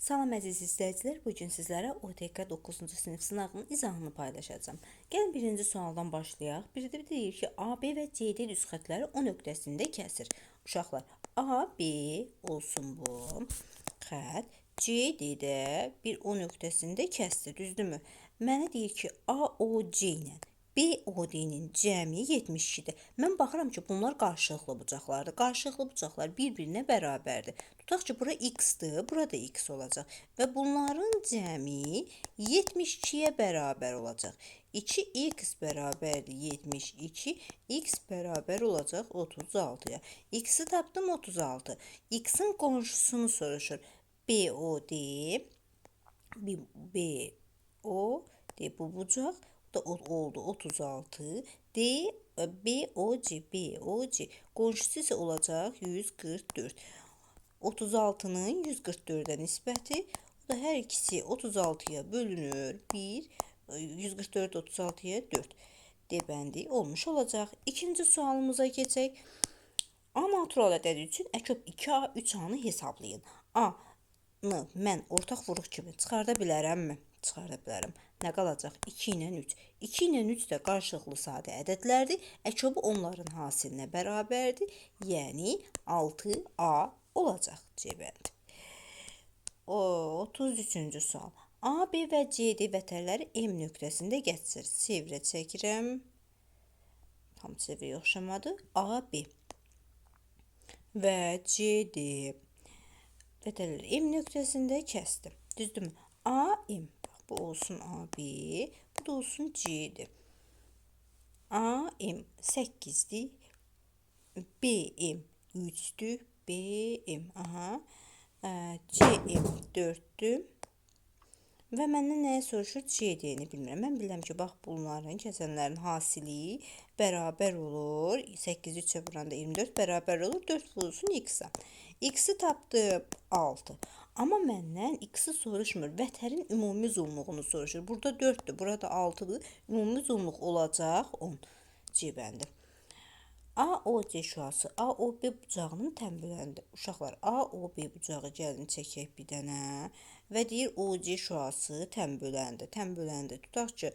Salam əziz izləyicilər, bugün sizlərə OTK 9-cu sinif sınavının izahını paylaşacağım. Gəlin birinci sualdan başlayaq. Biri deyir ki, AB və CD düz xətləri O nöqtəsində kəsir. Uşaqlar, AB olsun bu xət, CD də bir O nöqtəsində kəsdi, düzdürmü? Mənə deyir ki, AOC ilə BOD-nin cəmi 72-dir. Mən baxıram ki, bunlar qarşılıqlı bucaqlardır. Qarşılıqlı bucaqlar bir-birinə bərabərdir. Tutaq ki, bura x-dır, burada x olacaq. Və bunların cəmi 72-yə bərabər olacaq. 2x bərabərdir 72, x bərabər olacaq 36-ya. X-i tapdım 36. X-in qonşusunu soruşur. BOD, bu bucaq da oldu 36. BOC qonşusu isə olacaq 144. 36-nın 144-ə nisbəti, o da hər ikisi 36-ya bölünür. 144 36-ya 4 debəndi olmuş olacaq. İkinci sualımıza keçək. A natural ədədi üçün əköb 2A, 3A-nı hesablayın. A-nı mən ortaq vuruq kimi çıxarda bilərəmmi? Çıxarda bilərəm. Nə qalacaq? 2 ilə 3. 2 ilə 3 də qarşılıqlı sadə ədədlərdir. Əköbü onların hasilinə bərabərdir. Yəni 6A olacaq cəbənd. 33-cü sual. AB və CD vətərləri M nöqtəsində gətirir. Çevrə çəkirəm. Tam çevrəyə oxşamadı. AB və CD vətərləri M nöqtəsində kəsdi. Düzdürmü? AM, bu olsun AB, bu da olsun CD. AM 8-dir. BM 3-dür. BM, CM 4-dür. Və məndən nəyə soruşur? CD-ni bilmirəm. Mən bilirəm ki, bax bunların kəsənlərin hasili bərabər olur. 8-i 3-ə vuranda 24 bərabər olur. 4 vurulsun x-a. X-i tapdım 6. Amma məndən x-i soruşmur. Vətərin ümumi uzunluğunu soruşur. Burada 4-dür, burada 6-dır. Ümumi uzunluq olacaq 10. Cəbəndi. AOC şüası AOB bucağının tənböləndir. Uşaqlar, AOB bucağı gəlin çəkək bir dənə. Və deyir OC şüası tənböləndir. Tənböləndir. Tutaq ki,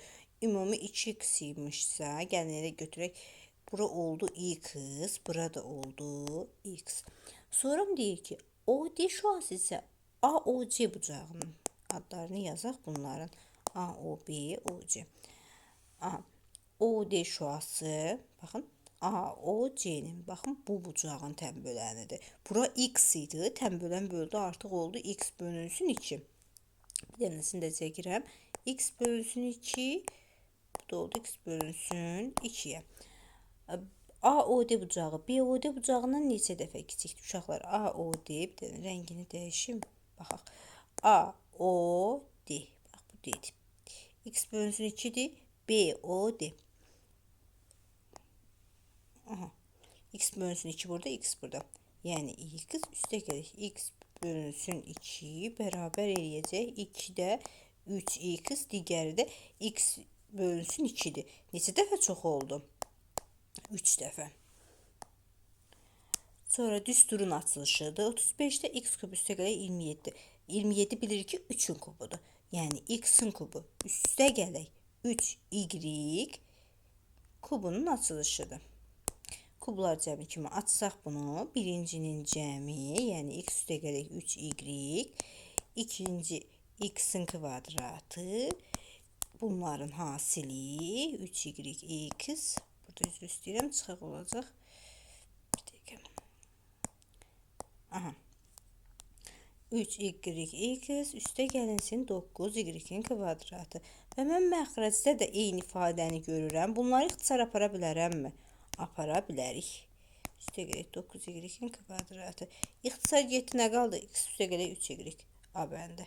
ümumi 2x imişsə, gəlin elə götürək. Bura oldu x, burada oldu x. Sonra deyir ki, OD şüası isə AOC bucağının adlarını yazaq bunların. AOB, OC. OD şüası, baxın, AOC-nin, baxın, bu bucağın tənbölənidir. Bura x idi, tənbölən böldü, artıq oldu x bölünsün 2. Bir dənəsini də çəkirəm. X bölünsün 2, bu da oldu x bölünsün 2-yə. AOD bucağı BOD bucağından neçə dəfə kiçikdir? Uşaqlar, AOD, bir dənə rəngini dəyişim, baxaq. AOD, bax, bu deyil. X bölünsün 2-dir, BOD. X bölünsün 2 burada, x burada. Yəni x üstə gəlir. X bölünsün 2 bərabər eləyəcək. 2-də 3x, digəri də x bölünsün 2-dir. Neçə dəfə çox oldu? 3 dəfə. Sonra düsturun açılışıdır. 35-də x kub üstə gələk 27. 27 bilir ki, 3-ün kubudur. Yəni x-in kubu üstə gələk 3y kubunun açılışıdır. Kublar cəmi kimi açsaq bunu, birincinin cəmi, yəni x üstə gələk 3y, ikinci x-in kvadratı, bunların hasili 3y(x), burada üzr istəyirəm, çıxaq olacaq. Bir dəqiqə. 3y(x) üstə gəlinsin 9y-in kvadratı. Və mən məxrəcdə də eyni ifadəni görürəm. Bunları ixtisar apara bilərəmmi? Apara bilərik. Üstə gələk 9y-in kvadratı. İxtisar getdi, nə qaldı? X üstə gələk 3y. A bəndi.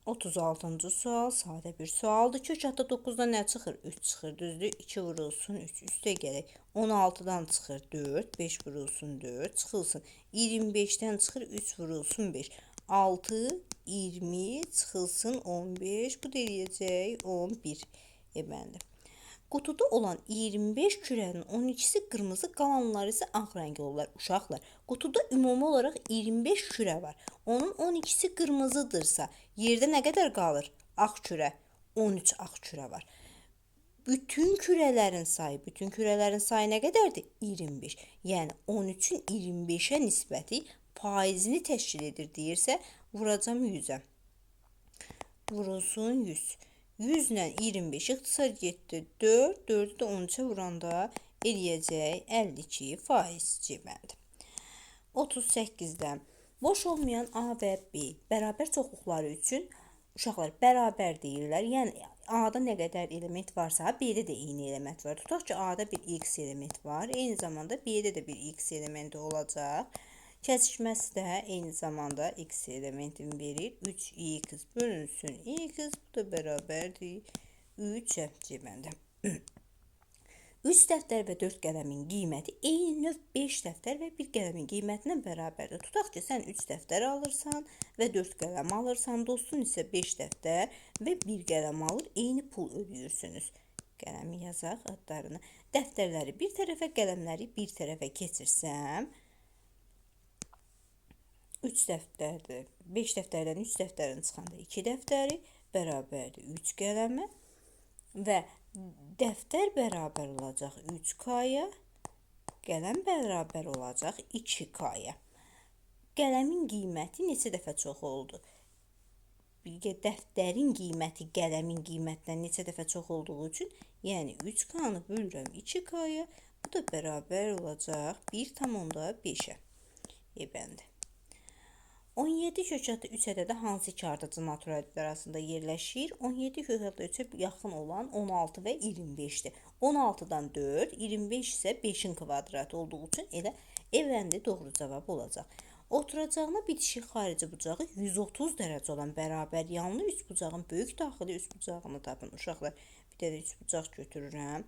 36-cı sual sadə bir sualdır. Kök hatta 9-dan nə çıxır? 3 çıxır, düzdür? 2 vurulsun 3. Üstə gələk 16-dan çıxır 4. 5 vurulsun 4. Çıxılsın. 25-dən çıxır 3 vurulsun 5. 6, 20 çıxılsın 15. Bu da eləyəcək 11. Bəndi. Qutuda olan 25 kürənin 12-si qırmızı, qalanları isə ağ rəngli olurlar. Uşaqlar, qutuda ümumi olaraq 25 kürə var. Onun 12-si qırmızıdırsa, yerdə nə qədər qalır? Ağ kürə. 13 ağ kürə var. Bütün kürələrin sayı nə qədərdir? 25. Yəni 13-ün 25-ə nisbəti faizini təşkil edir deyirsə, vuracam 100-ə. Vurulsun 100. 100 ilə 25 ixtisar getdi 4. 4-ü də 13-ə vuranda eləyəcək 52% cibəndir. 38-dən boş olmayan A və B bərabər çoxluqları üçün uşaqlar bərabər deyirlər. Yəni A-da nə qədər element varsa, B-də də eyni element var. Tutaq ki, A-da bir X element var. Eyni zamanda B-də də bir X elementi olacaq. Kəsişməsi də eyni zamanda X elementini verir. 3x bölünsün x, bu da bərabərdir 3 cibəndə. 3 dəftər və 4 qələmin qiyməti eyni növ 5 dəftər və 1 qələmin qiymətinə bərabərdir. Tutaq ki, sən 3 dəftər alırsan və 4 qələm alırsan, dostun isə 5 dəftər və 1 qələm alır, eyni pul ödəyirsiniz. Qələmi yazaq adlarını. Dəftərləri bir tərəfə, qələmləri bir tərəfə keçirsəm, 3 dəftərdir. 5 dəftərdən 3 dəftərin çıxanda 2 dəftəri bərabərdir 3 qələmə və dəftər bərabər olacaq 3K-ya, qələm bərabər olacaq 2K-ya. Qələmin qiyməti neçə dəfə çox oldu? Dəftərin qiyməti qələmin qiymətindən neçə dəfə çox olduğu üçün, yəni 3K-nı bölürəm 2K-ya, bu da bərabər olacaq 1,5-ə. Bəndi. 17 kökatı 3 ədədi hansı iki ardıcıl natural ədədlər arasında yerləşir? 17 kökatı 3-ə yaxın olan 16 və 25-dir. 16-dan 4, 25 isə 5-in kvadratı olduğu üçün elə evəndi doğru cavab olacaq. Oturacağına bitişik xarici bucağı 130 dərəcə olan bərabər yanlı üç bucağın böyük daxili üç bucağını tapın. Uşaqlar, bir də üç bucaq götürürəm.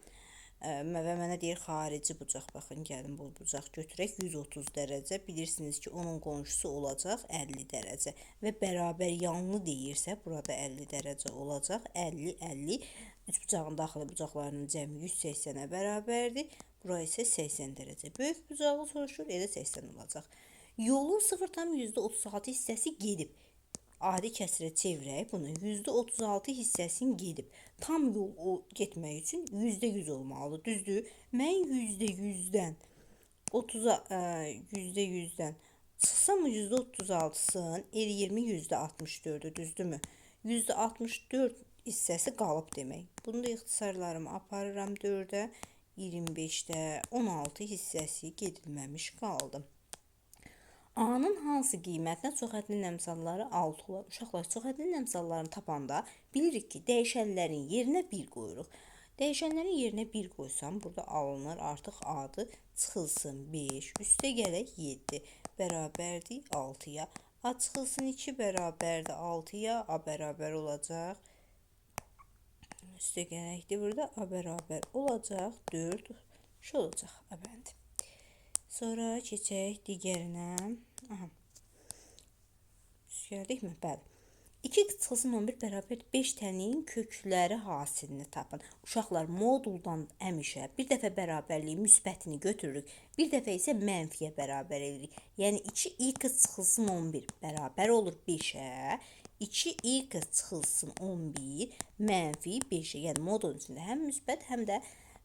Və mənə deyir xarici bucaq. Baxın, gəlin bu bucaq götürək 130 dərəcə. Bilirsiniz ki, onun qonşusu olacaq 50 dərəcə. Və bərabər yanlı deyirsə, burada 50 dərəcə olacaq. 50, 50. Üç bucağın daxili bucaqlarının cəmi 180-ə bərabərdir. Bura isə 80 dərəcə. Böyük bucağı soruşur, elə 80 olacaq. Yolun 0,36 hissəsi gedib. Adi kəsirə çevirək bunu. %36 hissəsini gedib. Tam yol getmək üçün %100 olmalıdır. Düzdür? Mən %100-dən çıxsam %36-sın, eləyirmi %64-ü, düzdürmü? %64 hissəsi qalıb demək. Bunu da ixtisarlarımı aparıram 4-ə, 25-də 16 hissəsi gedilməmiş qaldı. A-nın hansı qiymətinə çoxhədli əmsalları 6 olar? Uşaqlar, çoxhədli əmsallarını tapanda bilirik ki, dəyişənlərin yerinə 1 qoyuruq. Dəyişənlərin yerinə 1 qoysam, burada alınır, artıq A-dır, çıxılsın 5, üstə gələk 7, bərabərdir 6-ya. A çıxılsın 2, bərabərdir 6-ya, A bərabər olacaq. Üstə gələkdir, burada A bərabər olacaq 4, şu olacaq A bəndi. Sonra keçək digərinə. Gəldikmi? Bəli. 2 çıxılsın 11 bərabər 5 tənin kökləri hasilini tapın. Uşaqlar, moduldan həmişə bir dəfə bərabərliyi müsbətini götürürük, bir dəfə isə mənfiyə bərabər edirik. Yəni 2x çıxılsın 11 bərabər olur 5-ə, 2x çıxılsın 11 mənfi 5-ə. Yəni modulun içində həm müsbət, həm də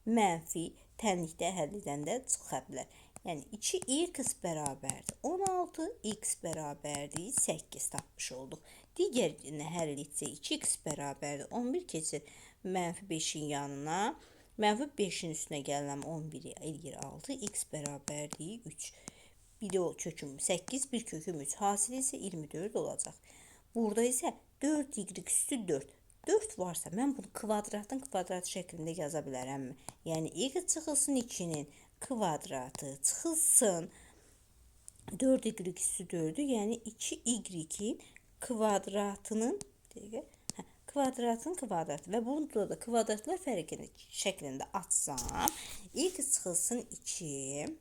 mənfi tənlikdə həll edəndə çıxa bilər. Yəni 2x bərabərdir 16, x bərabərdir 8 tapmış olduq. Digərini həll etsək 2x bərabərdir 11 keçir mənfi 5-in yanına. Mənfi 5-in üstünə gəlirəm 11-i eləyir 6, x bərabərdir 3. Bir o köküm 8, bir köküm 3. Hasili isə 24 olacaq. Burada isə 4y üstü 4. 4 varsa mən bunu kvadratın kvadratı şəklində yaza bilərəmmi? Yəni x çıxılsın 2-nin kvadratı çıxılsın 4y üstü 4-ü, yəni 2y-in kvadratının kvadratı və bunu da kvadratlar fərqini şəklində açsam, x çıxılsın 2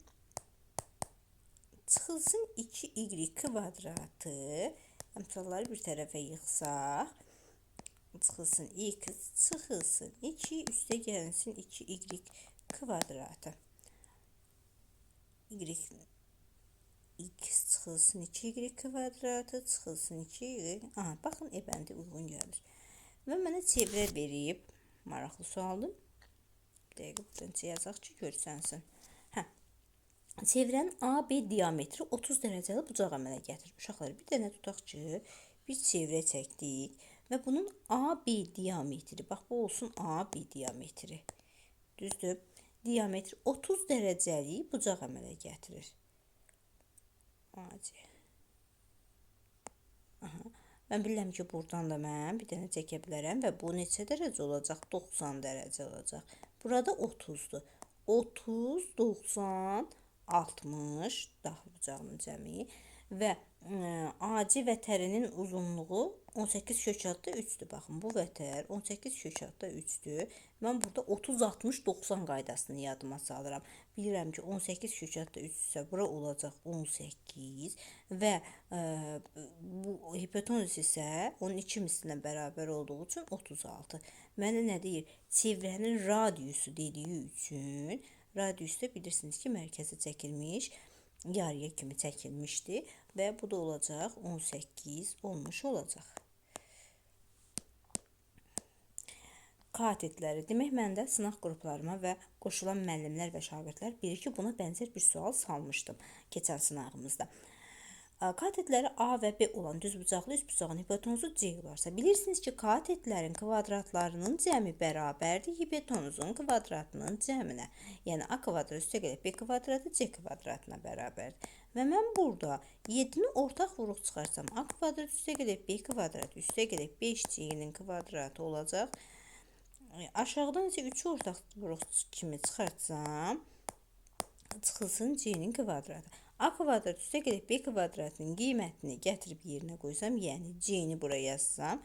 çıxılsın 2y kvadratı, əmsalları bir tərəfə yıxsaq, çıxılsın x çıxılsın 2 üstə gəlsin 2y kvadratı. Y x çıxılsın 2y kvadratı çıxılsın 2y. Aha, baxın bəndi uyğun gəlir. Və mənə çevrə verib, maraqlı sualdır. Bir dəqiqə buradan yazaq ki, görsənsin. Hə. Çevrənin AB diametri 30 dərəcəli bucaq əmələ gətirir. Uşaqlar, bir dənə tutaq ki, bir çevrə çəkdik və bunun AB diametri, bax bu olsun AB diametri. Düzdür? Diametri 30 dərəcəli bucaq əmələ gətirir. AC. Aha. Mən bilirəm ki, buradan da mən bir dənə çəkə bilərəm və bu neçə dərəcə olacaq? 90 dərəcə olacaq. Burada 30-dur. 30, 90, 60 daxil bucağının cəmi və AC vətərinin uzunluğu 18 kök altda 3-dür. Baxın, bu vətər 18 kök altda 3-dür. Mən burada 30, 60, 90 qaydasını yadıma salıram. Bilirəm ki, 18 kök altda 3 isə bura olacaq 18 və bu hipotenuz isə onun 2 mislinə bərabər olduğu üçün 36. Mənə nə deyir? Çevrənin radiusu dediyi üçün, radius da bilirsiniz ki, mərkəzə çəkilmiş, yarıya kimi çəkilmişdi və bu da olacaq 18 olmuş olacaq. Katetləri demək, mən də sınaq qruplarıma və qoşulan müəllimlər və şagirdlər bilir ki, buna bənzər bir sual salmışdım keçən sınağımızda. Katetləri A və B olan düzbucaqlı üçbucağın hipotenuzu C olarsa, bilirsiniz ki, katetlərin kvadratlarının cəmi bərabərdir hipotenuzun kvadratının cəminə. Yəni A kvadrat üstə gəlib B kvadratı C kvadratına bərabərdir. Və mən burada 7-ni ortaq vuruq çıxarsam, A kvadrat üstə gəlib B kvadrat üstə gəlib 5C-nin kvadratı olacaq. Aşağıdan isə 3-ü ortaq vuruq kimi çıxartsam, çıxılsın C-nin kvadratı. A kvadrat üstə gəlib B kvadratının qiymətini gətirib yerinə qoysam, yəni C-ni buraya yazsam,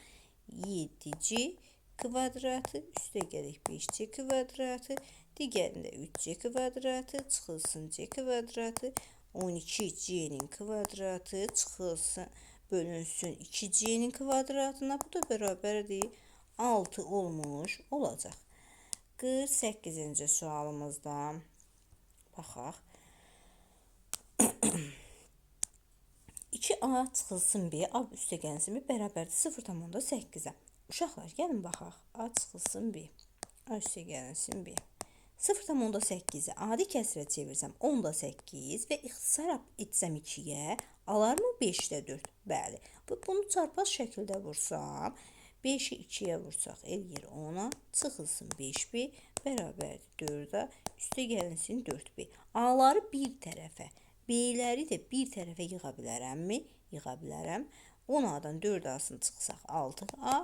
7C kvadratı üstə gəlib 5C kvadratı, digərində 3C kvadratı, çıxılsın C kvadratı, 12C-nin kvadratı çıxılsın, bölünsün 2C-nin kvadratına, bu da bərabərdir 6 olmuş olacaq. 48-ci sualımızda baxaq. 2A çıxılsın B, A üstə gəlsin B bərabərdir 0,8-ə. Uşaqlar, gəlin baxaq. A çıxılsın B, A üstə gəlsin B. 0,8-i adi kəsrə çevirsəm 10,8 və ixtisar etsəm 2-yə, alarmı 5-də 4? Bəli. Bunu çarpaz şəkildə vursam, 5-i 2-yə vursaq, eləyir 10-a, çıxılsın 5B, bərabərdir 4-ə, üstə gəlinsin 4B. A-ları bir tərəfə, B-ləri də bir tərəfə yığa bilərəmmi? Yığa bilərəm. 10A-dan 4A-sını çıxsaq 6A,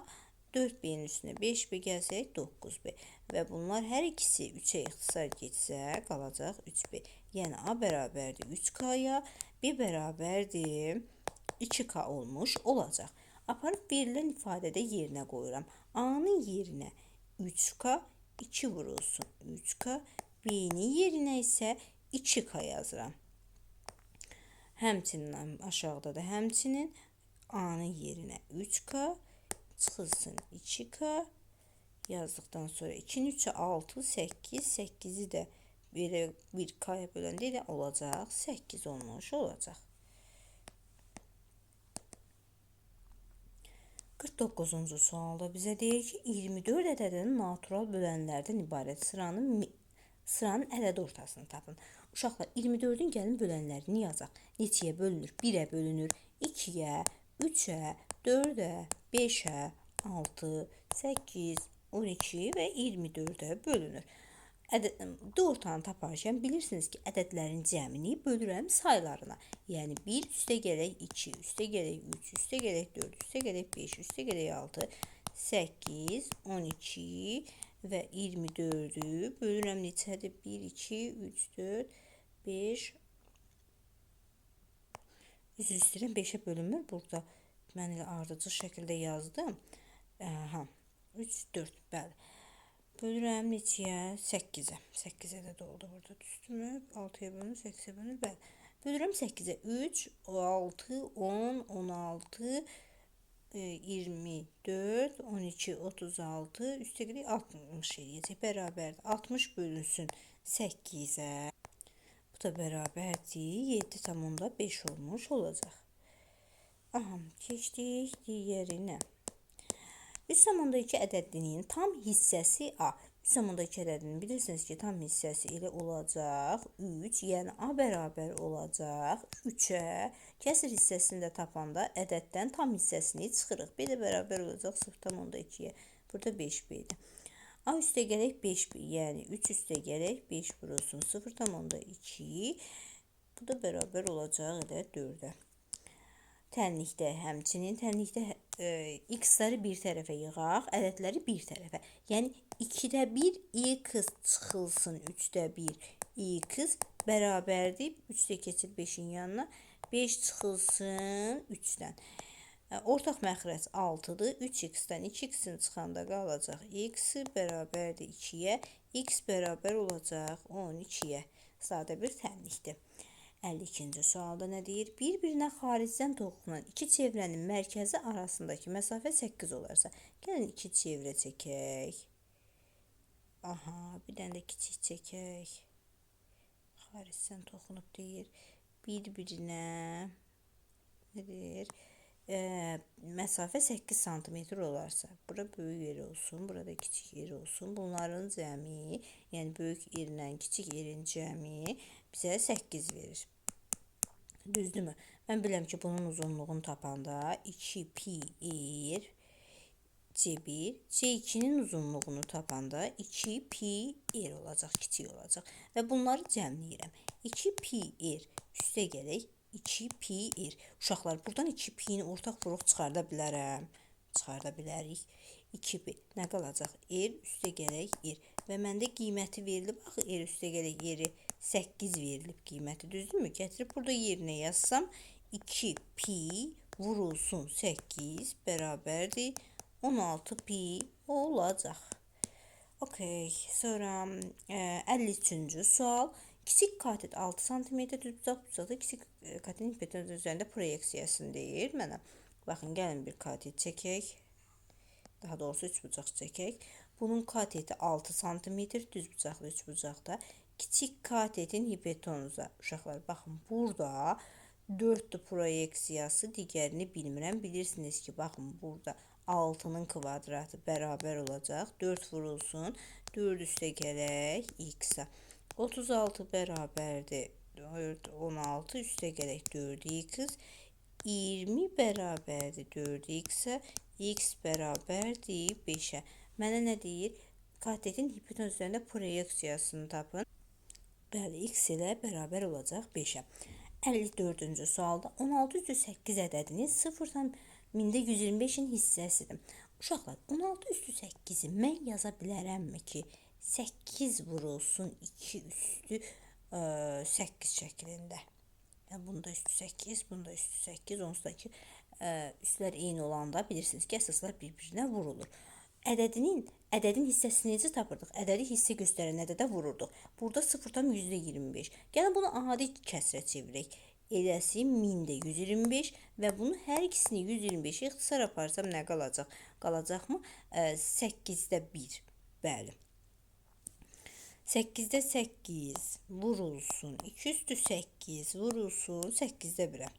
4B-nin üstünə 5B gəlsək 9B. Və bunlar hər ikisi 3-ə ixtisar getsə qalacaq 3B. Yəni A bərabərdir 3K-ya, B bərabərdir 2K olmuş olacaq. Aparıb verilən ifadədə yerinə qoyuram. A-nın yerinə 3K, 2 vurulsun 3K, B-nin yerinə isə 2K yazıram. Həmçinin aşağıda da həmçinin A-nın yerinə 3K, çıxılsın 2K, yazdıqdan sonra 2-nin 3-ü 6, 8, 8-i də belə 1K-ya böləndə də olacaq, 8 olmuş olacaq. 49-cu sualda bizə deyir ki, 24 ədədinin natural bölənlərdən ibarət sıranın ədəd ortasını tapın. Uşaqlar, 24-ün gəlin bölənlərini yazaq. Neçəyə bölünür? 1-ə bölünür, 2-yə, 3-ə, 4-ə, 5-ə, 6, 8, 12 və 24-ə bölünür. Ortanı taparkən bilirsiniz ki, ədədlərin cəmini bölürəm saylarına. Yəni 1 üstə gələk 2, üstə gələk 3, üstə gələk 4, üstə gələk 5, üstə gələk 6, 8, 12 və 24-ü bölürəm neçədir? 1, 2, 3, 4, 5, üzr istəyirəm, 5-ə bölünmür. Burada mən elə ardıcıl şəkildə yazdım. 3, 4, bəli. Bölürəm neçəyə? 8-ə. 8 ədəd oldu burada, düzdürmü? 6-ya bölünür, 8-ə bölünür, bəli. Bölürəm 8-ə. 3, 6, 10, 16, 24, 12, 36, üstə gəlir 60 eləyəcək. Bərabərdir. 60 bölünsün 8-ə. Bu da bərabərdir. 7,5 olmuş olacaq. Aha, keçdik digərinə. 3,2 ədədinin tam hissəsi A. 3,2 ədədini bilirsiniz ki, tam hissəsi elə olacaq 3, yəni A bərabər olacaq 3-ə. Kəsr hissəsini də tapanda ədəddən tam hissəsini çıxırıq. B də bərabər olacaq 0,2-yə. Burada 5B-dir. A üstə gələk 5B, yəni 3 üstə gələk 5 vurulsun 0,2. Bu da bərabər olacaq elə 4-ə. Tənlikdə həmçinin x-ləri bir tərəfə yığaq, ədədləri bir tərəfə. Yəni 2-də 1 x çıxılsın 3-də 1 x bərabərdir. 3-də keçir 5-in yanına. 5 çıxılsın 3-dən. Ortaq məxrəc 6-dır. 3x-dən 2x-in çıxanda qalacaq x bərabərdir 2-yə. X bərabər olacaq 12-yə. Sadə bir tənlikdir. 52-ci sualda nə deyir? Bir-birinə xaricdən toxunan iki çevrənin mərkəzi arasındakı məsafə 8 olarsa, gəlin iki çevrə çəkək. Aha, bir dənə də kiçik çəkək. Xaricdən toxunub deyir. Bir-birinə nə deyir? Məsafə 8 cm olarsa, bura böyük yer olsun, burada kiçik yer olsun. Bunların cəmi, yəni böyük yerlə kiçik yerin cəmi bizə 8 verir. Düzdürmü? Mən biləm ki, bunun uzunluğunu tapanda 2 pi r C1, C2-nin uzunluğunu tapanda 2 pi r olacaq, kiçik olacaq. Və bunları cəmləyirəm. 2 pi r üstə gələk 2 pi r. Uşaqlar, buradan 2 pi-ni ortaq vuruq çıxarda bilərəm. Çıxarda bilərik. 2 pi. Nə qalacaq? R üstə gələk r. Və məndə qiyməti verilib. Axı, r üstə gələk r 8 verilib qiyməti. Düzdürmü? Gətirib burada yerinə yazsam 2 pi vurulsun 8 bərabərdir 16 pi olacaq. Okey. Sonra 53-cü sual. Kiçik katet 6 cm düzbucaqda kiçik katetin hipotenuzun üzərində proyeksiyasını deyir mənə. Baxın, gəlin bir katet çəkək. Daha doğrusu üçbucaq çəkək. Bunun kateti 6 cm düzbucaqlı üçbucaqda. Kiçik katetin hipotenuza. Uşaqlar, baxın, burada 4-dür proyeksiyası, digərini bilmirəm. Bilirsiniz ki, baxın, burada 6-nın kvadratı bərabər olacaq. 4 vurulsun. 4 üstə gələk x-ə. 36 bərabərdir 16 üstə gələk 4x. 20 bərabərdir 4x-ə. X bərabərdir 5-ə. Mənə nə deyir? Katetin hipotenuz üzərində proyeksiyasını tapın. Bəli, x ilə bərabər olacaq 5-ə. 54-cü sualda 16/8 ədədinin 0,125-in hissəsidir. Uşaqlar, 16/8-i mən yaza bilərəmmi ki, 8 vurulsun 2 üstü 8 şəklində. Yəni, bunda üstü 8, bunda üstü 8, onsuz da ki, üstlər eyni olanda bilirsiniz ki, əsaslar bir-birinə vurulur. Ədədin hissəsini necə tapırdıq? Ədədi hissə göstərən ədədə vururduq. Burada 0,25. Gəlin bunu adi kəsrə çevirək. Eləsi 1000-də 125 və bunu hər ikisini 125-ə ixtisar aparsam nə qalacaq? Qalacaqmı? 8-də 1. Bəli. 8-də 8 vurulsun 2 üstü 8 vurulsun 8-də 1-ə.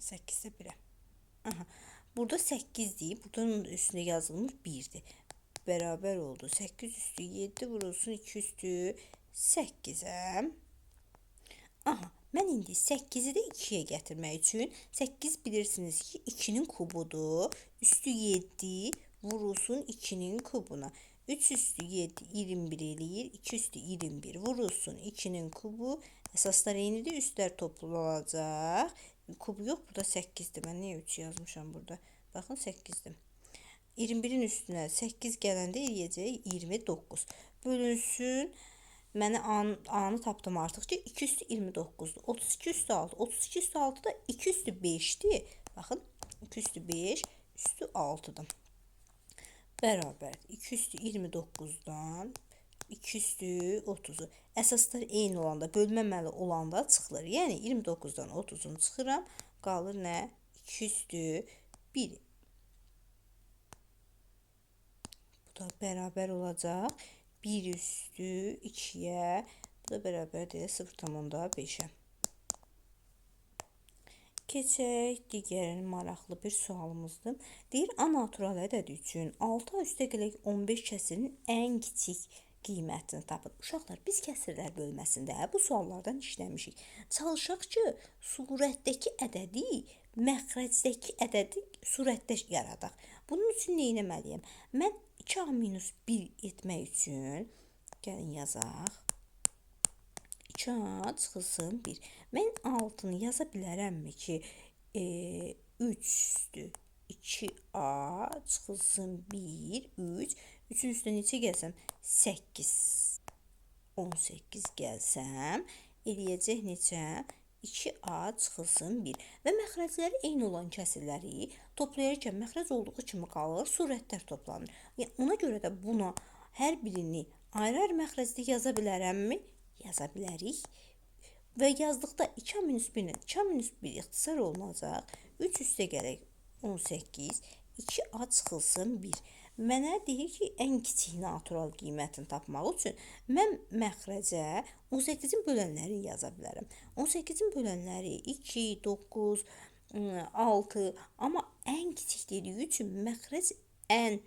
8-də 1-ə. Aha. Burada 8-dir. Buradan üstündə yazılmış 1-dir. Bərabər oldu. 8 üstü 7 vurulsun 2 üstü 8-ə. Aha. Mən indi 8-i də 2-yə gətirmək üçün 8 bilirsiniz ki, 2-nin kubudur. Üstü 7 vurulsun 2-nin kubuna. 3 üstü 7 21 eləyir. 2 üstü 21 vurulsun 2-nin kubu. Əsaslar eynidir. Üstlər toplanacaq. Kubu yox, burada 8-dir. Mən niyə 3 yazmışam burada? Baxın, 8-dir. 21-in üstünə 8 gələndə eləyəcək 29. Bölünsün. Mənə A-nı tapdım artıq ki, 2 üstü 29-dur. 32 üstü 6. 32 üstü 6 da 2 üstü 5-dir. Baxın, 2 üstü 5, üstü 6-dır. Bərabər 2 üstü 29-dan 2 üstü 30-u. Əsaslar eyni olanda, bölməməli olanda çıxılır. Yəni 29-dan 30-unu çıxıram. Qalır nə? 2 üstü 1. da bərabər olacaq 1 üstü 2-yə. Bu da bərabərdir 0,5-ə. Keçək digər maraqlı bir sualımızdır. Deyir, A natural ədədi üçün 6 üstə gələk 15 kəsirin ən kiçik qiymətini tapın. Uşaqlar, biz kəsirlər bölməsində bu suallardan işləmişik. Çalışaq ki, surətdəki ədədi məxrəcdəki ədədi surətdə yaradaq. Bunun üçün nə etməliyəm? Mən 2A-1 etmək üçün gəlin yazaq. 2A çıxılsın 1. Mən altını yaza bilərəmmi ki, 3 üstü 2A çıxılsın 1, 3. 3-ün üstünə neçə gəlsəm? 8. 18 gəlsəm, eləyəcək neçə? 2A çıxılsın 1. Və məxrəcləri eyni olan kəsirləri toplayarkən məxrəc olduğu kimi qalır, surətlər toplanır. Yəni, ona görə də buna hər birini ayrı-ayrı məxrəcdə yaza bilərəmmi? Yaza bilərik. Və yazdıqda 2A-1-dən 2A-1 ixtisar olunacaq. 3 üstə gələk 18, 2A çıxılsın 1. Mənə deyir ki, ən kiçik natural qiymətini tapmaq üçün mən məxrəcə 18-in bölənlərini yaza bilərəm. 18-in bölənləri 2, 9, 6, amma ən kiçik dediyi üçün məxrəc ən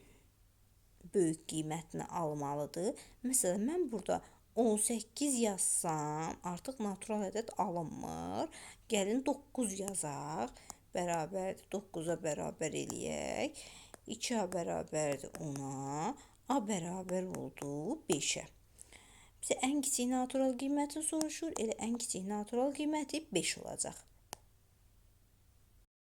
böyük qiymətini almalıdır. Məsələn, mən burada 18 yazsam, artıq natural ədəd alınmır. Gəlin 9 yazaq. Bərabərdir 9-a bərabər eləyək. 2A bərabərdir 10-a. A bərabər oldu 5-ə. Bizə ən kiçik natural qiyməti soruşur. Elə ən kiçik natural qiyməti 5 olacaq.